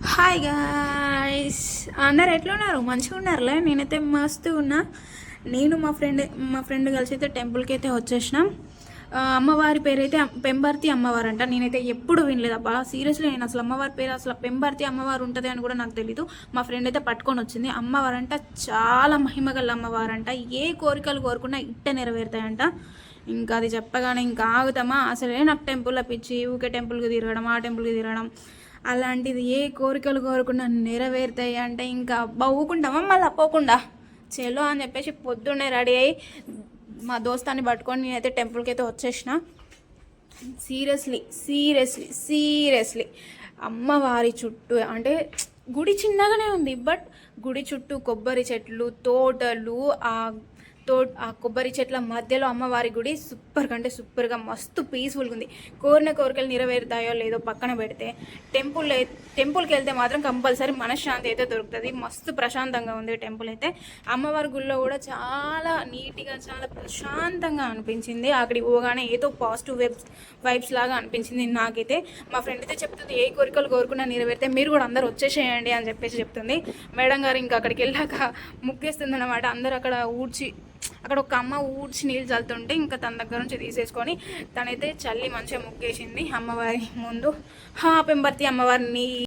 Hi guys, అందరు ఎట్లా ఉన్నారు? మంచిగా ఉన్నారులే. నేనైతే మస్తు ఉన్నా. నేను మా ఫ్రెండ్ కలిసి అయితే టెంపుల్కి అయితే వచ్చేసినాం. అమ్మవారి పేరు అయితే పెంబర్తి అమ్మవారు అంట. నేనైతే ఎప్పుడు వినలేదు అబ్బా, సీరియస్లీ. నేను అసలు అమ్మవారి పేరు, అసలు పెంబర్తి అమ్మవారు ఉంటుంది అని కూడా నాకు తెలీదు. మా ఫ్రెండ్ అయితే పట్టుకొని వచ్చింది. అమ్మవారంట చాలా మహిమగల అమ్మవారంట. ఏ కోరికలు కోరుకున్నా ఇట్ట నెరవేరుతాయంట. ఇంకా అది చెప్పగానే ఇంకా ఆగుతామా? అసలే నాకు టెంపుల్లో పిచ్చి. ఊకే టెంపుల్కి తిరగడం, ఆ టెంపుల్కి తిరగడం, అలాంటిది ఏ కోరికలు కోరుకున్నా నెరవేరుతాయి అంటే ఇంకా బవ్వుకుంటామా మళ్ళీ పోకుండా చెలో అని చెప్పేసి పొద్దున్నే రెడీ అయ్యి మా దోస్తాన్ని పట్టుకొని నేనైతే టెంపుల్కి అయితే వచ్చేసిన. సీరియస్లీ అమ్మవారి చుట్టూ అంటే గుడి చిన్నగానే ఉంది, బట్ గుడి చుట్టూ కొబ్బరి చెట్లు, తోటలు, ఆ కొబ్బరి చెట్ల మధ్యలో అమ్మవారి గుడి సూపర్ కంటే సూపర్గా మస్తు పీస్ఫుల్గా ఉంది. కోరిన కోరికలు నెరవేరుతాయో లేదో పక్కన పెడితే టెంపుల్కి వెళ్తే మాత్రం కంపల్సరీ మనశ్శాంతి అయితే దొరుకుతుంది. మస్తు ప్రశాంతంగా ఉంది టెంపుల్ అయితే. అమ్మవారి గుడిలో కూడా చాలా నీట్గా, చాలా ప్రశాంతంగా అనిపించింది. అక్కడికి పోగానే ఏదో పాజిటివ్ వైబ్స్ లాగా అనిపించింది నాకైతే. మా ఫ్రెండ్ అయితే చెప్తుంది, ఏ కోరికలు కోరుకున్నా నెరవేరితే మీరు కూడా అందరూ వచ్చేసేయండి అని చెప్పేసి చెప్తుంది. మేడం గారు ఇంకా అక్కడికి వెళ్ళాక ముగ్గేస్తుంది అనమాట. అందరూ అక్కడ ఒక అమ్మ ఊడ్చి నీళ్ళు చల్లుతుంటే ఇంకా తన దగ్గర నుంచి తీసేసుకొని తనైతే చల్లి మంచిగా ముగ్గేసింది అమ్మవారి ముందు. పెంబర్తి అమ్మవారిని